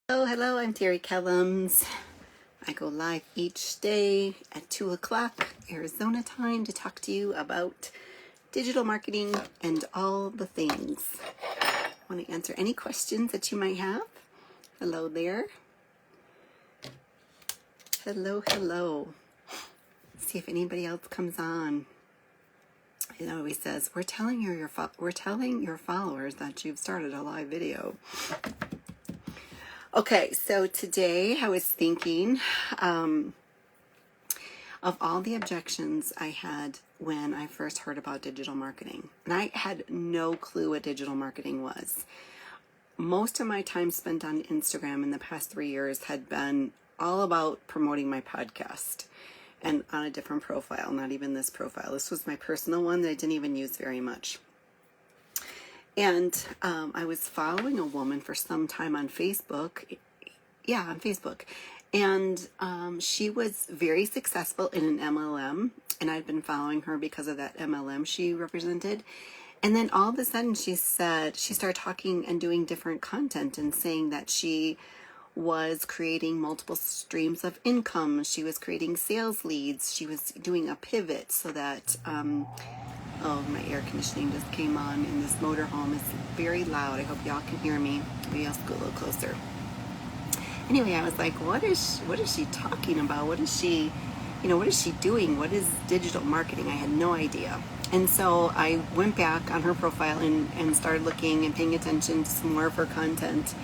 Hello, I'm Terry Kellums. I go live each day at 2 o'clock Arizona time to talk to you about digital marketing and all the things. I want to answer any questions that you might have. Hello there. Hello. See if anybody else comes on. It always says, we're telling your followers that you've started a live video. Okay, so today I was thinking of all the objections I had when I first heard about digital marketing. And I had no clue what digital marketing was. Most of my time spent on Instagram in the past 3 years had been all about promoting my podcast and on a different profile, not even this profile. This was my personal one that I didn't even use very much. And I was following a woman for some time on Facebook. On Facebook. And she was very successful in an MLM. And I'd been following her because of that MLM she represented. And then all of a sudden she started talking and doing different content and saying that she was creating multiple streams of income. She was creating sales leads. She was doing a pivot so that... Oh, my air conditioning just came on in this motorhome. It's very loud. I hope y'all can hear me. Maybe I'll go a little closer. Anyway, I was like, what is she talking about? What is she doing? What is digital marketing? I had no idea. And so I went back on her profile and started looking and paying attention to some more of her content.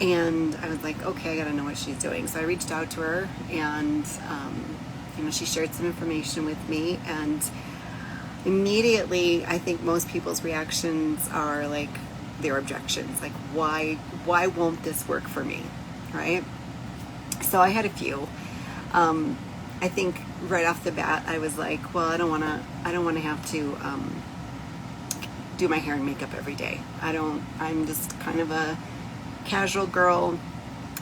And I was like, okay, I got to know what she's doing. So I reached out to her and, she shared some information with me, and immediately, I think most people's reactions are like their objections, like why won't this work for me, right? So I had a few. I think right off the bat, I was like, well, I don't want to have to do my hair and makeup every day. I'm just kind of a casual girl.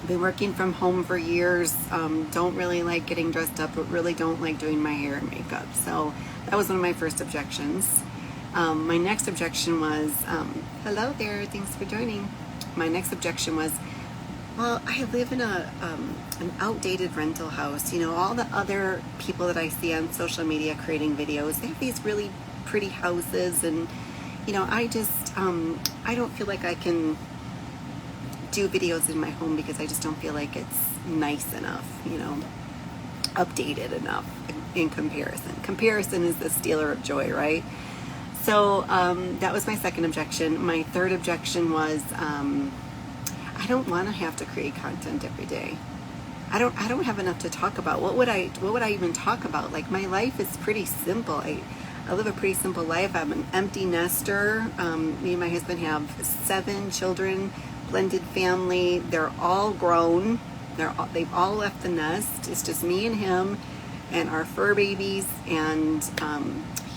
Been working from home for years. Don't really like getting dressed up, but really don't like doing my hair and makeup. So that was one of my first objections. My next objection was, hello there, thanks for joining. My next objection was, well, I live in an outdated rental house. All the other people that I see on social media creating videos, they have these really pretty houses, and I just I don't feel like I can do videos in my home because I just don't feel like it's nice enough, updated enough in comparison. Comparison is the stealer of joy, right? So that was my second objection. My third objection was I don't want to have to create content every day. I don't have enough to talk about. What would I even talk about? Like, my life is pretty simple. I live a pretty simple life. I'm an empty nester. Me and my husband have 7 children, blended family. They're all grown. They've all left the nest. It's just me and him and our fur babies, and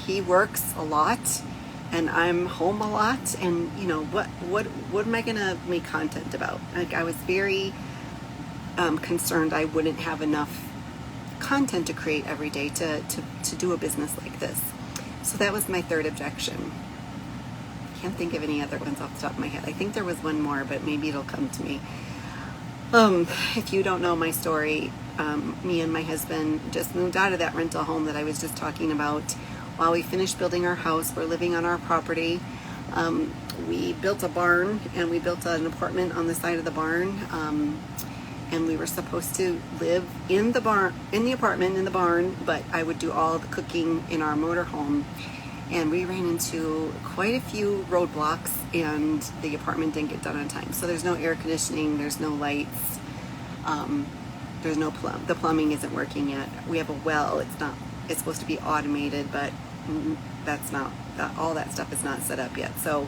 he works a lot and I'm home a lot, and what am I gonna make content about? Like, I was very concerned I wouldn't have enough content to create every day to do a business like this. So that was my third objection. Can't think of any other ones off the top of my head. I think there was one more, but maybe it'll come to me. If you don't know my story, me and my husband just moved out of that rental home that I was just talking about. While we finished building our house, we're living on our property. We built a barn, and we built an apartment on the side of the barn. And we were supposed to live in the apartment in the barn, but I would do all the cooking in our motorhome. And we ran into quite a few roadblocks, and the apartment didn't get done on time. So there's no air conditioning, there's no lights, there's no the plumbing isn't working yet. We have a well. It's supposed to be automated, but all that stuff is not set up yet. So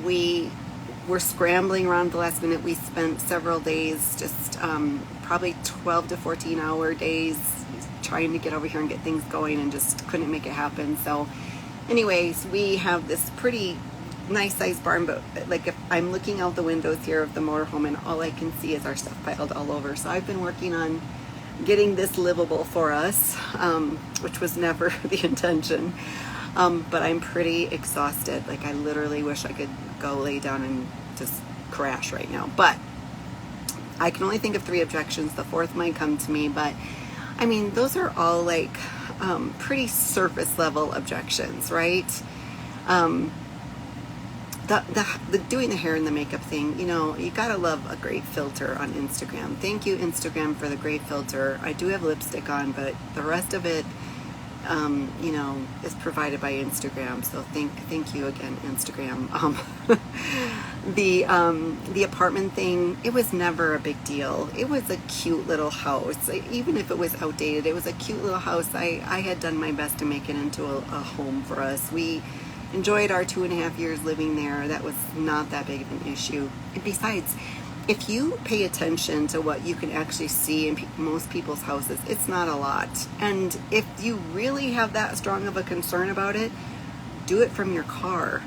we were scrambling around the last minute. We spent several days, just probably 12 to 14 hour days, trying to get over here and get things going, and just couldn't make it happen. So anyways, we have this pretty nice sized barn, but like, if I'm looking out the windows here of the motorhome, and all I can see is our stuff piled all over. So I've been working on getting this livable for us, which was never the intention. But I'm pretty exhausted. Like, I literally wish I could go lay down and just crash right now. But I can only think of 3 objections. The 4th might come to me, but I mean, those are all like pretty surface level objections, right? The doing the hair and the makeup thing, you know, you gotta love a great filter on Instagram. Thank you, Instagram, for the great filter. I do have lipstick on, but the rest of it, you know, is provided by Instagram. So thank you again, Instagram. The apartment thing, it was never a big deal. It was a cute little house. Even if it was outdated, it was a cute little house. I had done my best to make it into a home for us. We enjoyed our 2.5 years living there. That was not that big of an issue. And besides, if you pay attention to what you can actually see in most people's houses, it's not a lot. And if you really have that strong of a concern about it, do it from your car.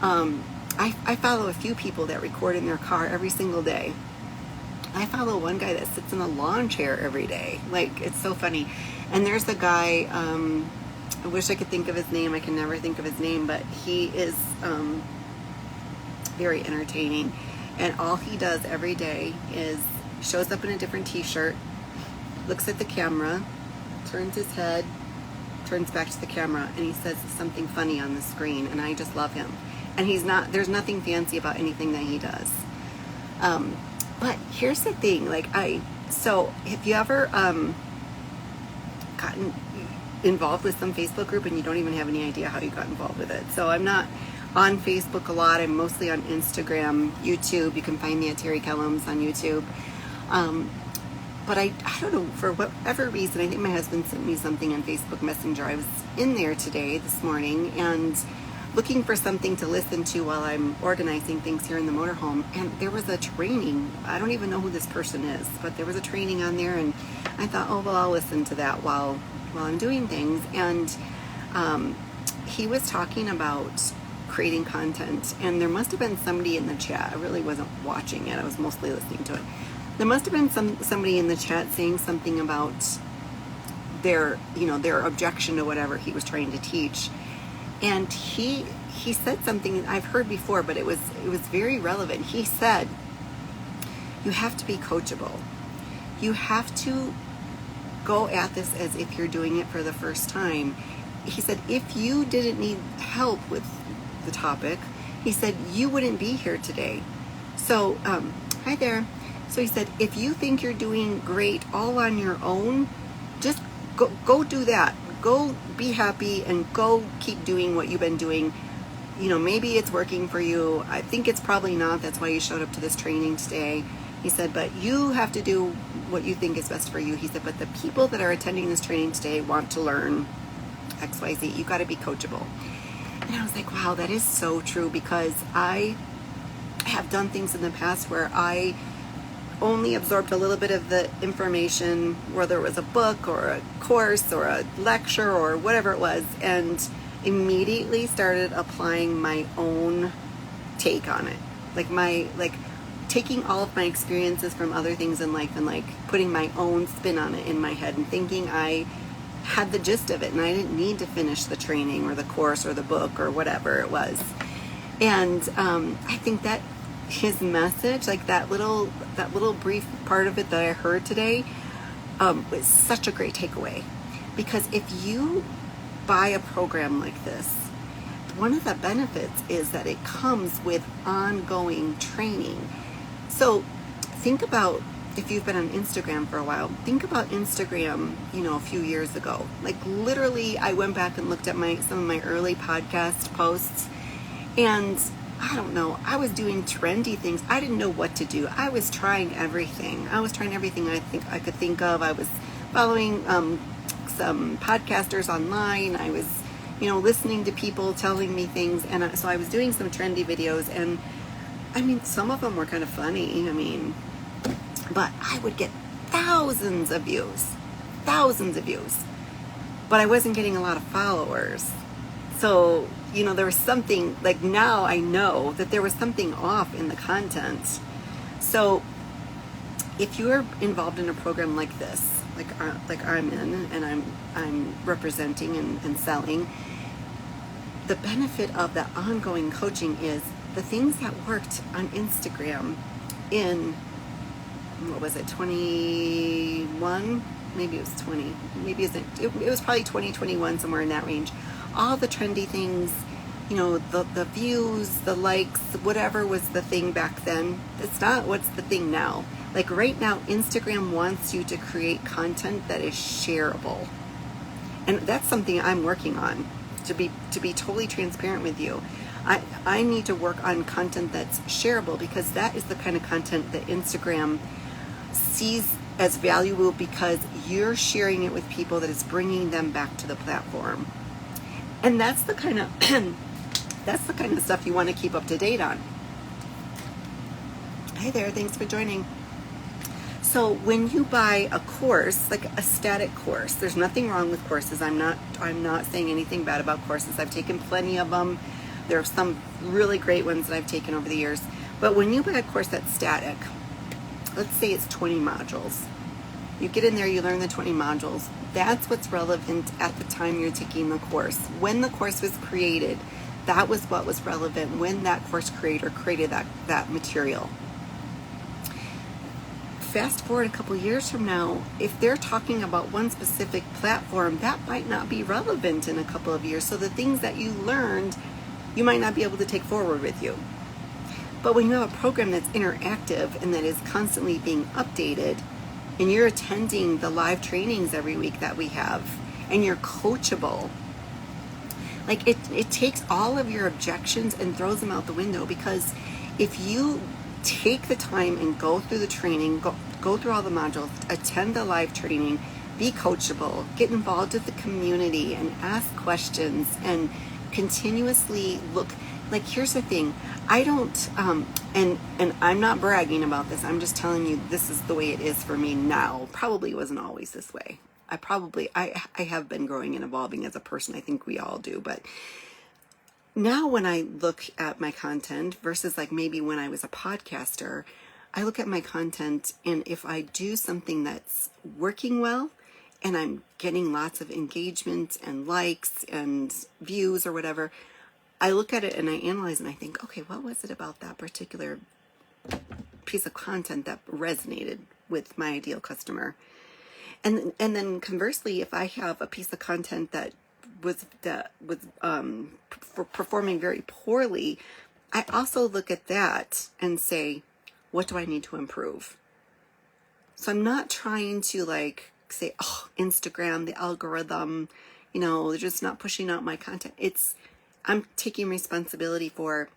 I follow a few people that record in their car every single day. I follow one guy that sits in a lawn chair every day. Like, it's so funny. And there's a guy, I wish I could think of his name. I can never think of his name, but he is very entertaining. And all he does every day is shows up in a different t-shirt, looks at the camera, turns his head, turns back to the camera, and he says something funny on the screen, and I just love him. And there's nothing fancy about anything that he does. But here's the thing, so have you ever gotten involved with some Facebook group and you don't even have any idea how you got involved with it? So I'm not on Facebook a lot. I'm mostly on Instagram, YouTube. You can find me at Terry Kellums on YouTube. But I don't know, for whatever reason, I think my husband sent me something on Facebook Messenger. I was in there this morning, and looking for something to listen to while I'm organizing things here in the motorhome. And there was a training. I don't even know who this person is, but there was a training on there, and I thought, oh, well, I'll listen to that while I'm doing things. And he was talking about creating content, and there must have been somebody in the chat. I really wasn't watching it. I was mostly listening to it. There must have been somebody in the chat saying something about their objection to whatever he was trying to teach. And he said something I've heard before, but it was very relevant. He said, you have to be coachable. You have to go at this as if you're doing it for the first time. He said, if you didn't need help with the topic, he said, you wouldn't be here today. So, hi there. So he said, if you think you're doing great all on your own, just go do that. Go be happy and go keep doing what you've been doing. You know, maybe it's working for you. I think it's probably not. That's why you showed up to this training today. He said, but you have to do what you think is best for you. He said, but the people that are attending this training today want to learn XYZ. You got to be coachable. And I was like, wow, that is so true, because I have done things in the past where I only absorbed a little bit of the information, whether it was a book or a course or a lecture or whatever it was, and immediately started applying my own take on it. Like taking all of my experiences from other things in life and putting my own spin on it in my head and thinking I had the gist of it and I didn't need to finish the training or the course or the book or whatever it was. And I think that his message, like that little brief part of it that I heard today, was such a great takeaway. Because if you buy a program like this, one of the benefits is that it comes with ongoing training. So think about, if you've been on Instagram for a while, think about Instagram, a few years ago. Like literally, I went back and looked at some of my early podcast posts, and I don't know, I was doing trendy things. I didn't know what to do. I was trying everything. I could think of. I was following some podcasters online. I was, listening to people telling me things. And so I was doing some trendy videos. And I mean, some of them were kind of funny. But I would get thousands of views. But I wasn't getting a lot of followers. So, there was something, now I know that there was something off in the content. So if you're involved in a program like this, like I'm in, and I'm representing and selling, the benefit of that ongoing coaching is the things that worked on Instagram in what was it, 21? Maybe it was 20. Maybe it was probably 2021, somewhere in that range. All the trendy things, you know, the views, the likes, whatever was the thing back then. It's not what's the thing now. Like right now, Instagram wants you to create content that is shareable. And that's something I'm working on, to be totally transparent with you. I need to work on content that's shareable, because that is the kind of content that Instagram sees as valuable, because you're sharing it with people that is bringing them back to the platform. And that's the kind of that's the kind of stuff you want to keep up to date on. Hey there, thanks for joining. So when you buy a course, like a static course, there's nothing wrong with courses. I'm not saying anything bad about courses. I've taken plenty of them. There are some really great ones that I've taken over the years. But when you buy a course that's static, let's say it's 20 modules. You get in there, you learn the 20 modules. That's what's relevant at the time you're taking the course. When the course was created, that was what was relevant when that course creator created that material. Fast forward a couple years from now, if they're talking about one specific platform, that might not be relevant in a couple of years. So the things that you learned, you might not be able to take forward with you. But when you have a program that's interactive and that is constantly being updated, and you're attending the live trainings every week that we have, and you're coachable, like it takes all of your objections and throws them out the window. Because if you take the time and go through the training, go through all the modules, attend the live training, be coachable, get involved with the community and ask questions and continuously look. Like, here's the thing, I don't, and I'm not bragging about this, I'm just telling you this is the way it is for me now. Probably wasn't always this way. I have been growing and evolving as a person. I think we all do. But now when I look at my content versus like maybe when I was a podcaster, I look at my content, and if I do something that's working well and I'm getting lots of engagement and likes and views or whatever, I look at it and I analyze and I think, okay, what was it about that particular piece of content that resonated with my ideal customer? And then conversely, if I have a piece of content that was performing very poorly, I also look at that and say, what do I need to improve? So I'm not trying to like say, oh, Instagram, the algorithm, you know, they're just not pushing out my content. I'm taking responsibility for,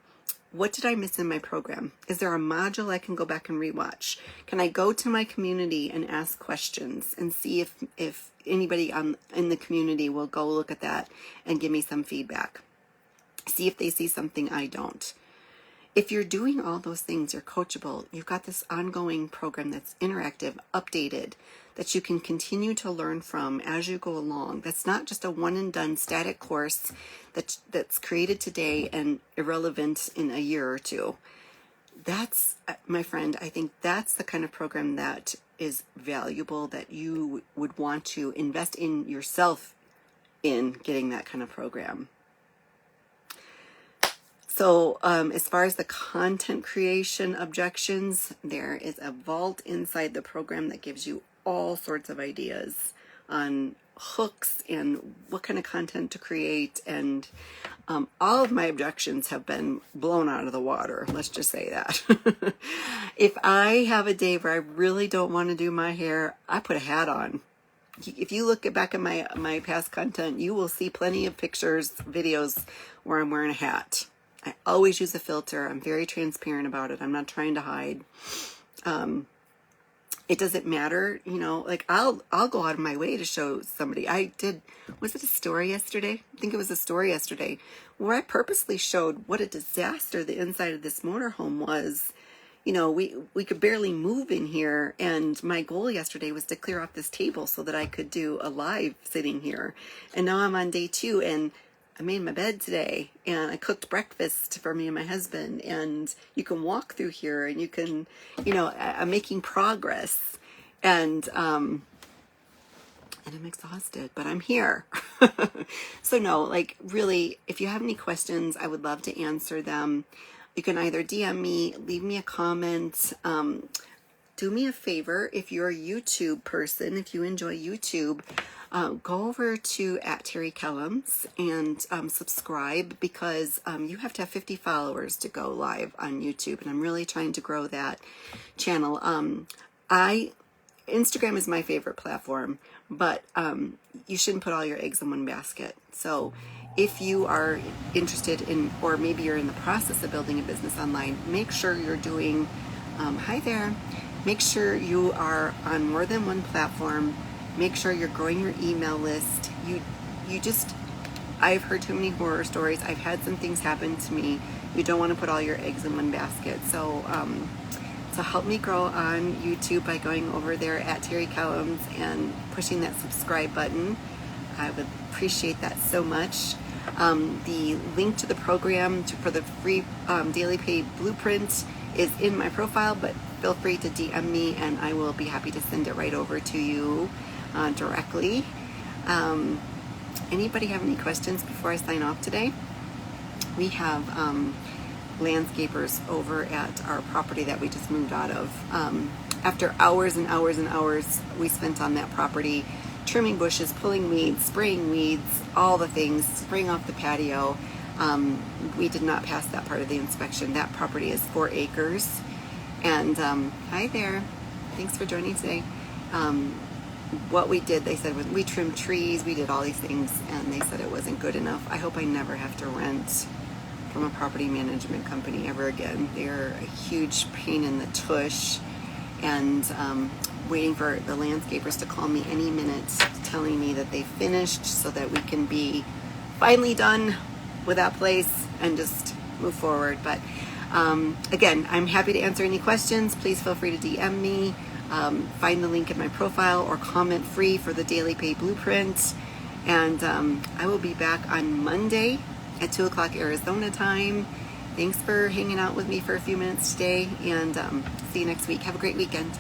what did I miss in my program? Is there a module I can go back and rewatch? Can I go to my community and ask questions and see if anybody in the community will go look at that and give me some feedback? See if they see something I don't. If you're doing all those things, you're coachable. You've got this ongoing program that's interactive, updated, that you can continue to learn from as you go along. That's not just a one and done static course that's created today and irrelevant in a year or two. That's, my friend, I think that's the kind of program that is valuable, that you would want to invest in yourself in getting that kind of program. So as far as the content creation objections, there is a vault inside the program that gives you all sorts of ideas on hooks and what kind of content to create. And all of my objections have been blown out of the water. Let's just say that. If I have a day where I really don't want to do my hair, I put a hat on. If you look back at my past content, you will see plenty of pictures, videos where I'm wearing a hat. I always use a filter. I'm very transparent about it. I'm not trying to hide. It doesn't matter, you know, like I'll go out of my way to show somebody. Was it a story yesterday? I think it was a story yesterday where I purposely showed what a disaster the inside of this motorhome was. You know, we could barely move in here, and my goal yesterday was to clear off this table so that I could do a live sitting here. And now I'm on day 2, and I made my bed today, and I cooked breakfast for me and my husband, and you can walk through here, and you can, you know, I'm making progress, and I'm exhausted, but I'm here. So no, like really, if you have any questions, I would love to answer them. You can either DM me, leave me a comment. do me a favor, if you're a YouTube person, if you enjoy YouTube, go over to @TerryKellums and subscribe, because you have to have 50 followers to go live on YouTube, and I'm really trying to grow that channel. Instagram is my favorite platform, but you shouldn't put all your eggs in one basket. So if you are interested in, or maybe you're in the process of building a business online, make sure you're doing, hi there, make sure you are on more than one platform. Make sure you're growing your email list. I've heard too many horror stories. I've had some things happen to me. You don't want to put all your eggs in one basket. So help me grow on YouTube by going over there @TerryKellums and pushing that subscribe button. I would appreciate that so much. The link to the program for the free daily pay blueprint is in my profile, but feel free to DM me and I will be happy to send it right over to you directly. Anybody have any questions before I sign off today? We have landscapers over at our property that we just moved out of. After hours and hours and hours we spent on that property, trimming bushes, pulling weeds, spraying weeds, all the things, spraying off the patio, we did not pass that part of the inspection. That property is 4 acres. And hi there, thanks for joining today. What we did, they said, was we trimmed trees, we did all these things, and they said it wasn't good enough. I hope I never have to rent from a property management company ever again. They're a huge pain in the tush, and waiting for the landscapers to call me any minute, telling me that they finished so that we can be finally done with that place and just move forward. But again, I'm happy to answer any questions. Please feel free to DM me. Find the link in my profile or comment free for the daily pay blueprint. And I will be back on Monday at 2 o'clock Arizona time. Thanks for hanging out with me for a few minutes today, and see you next week. Have a great weekend.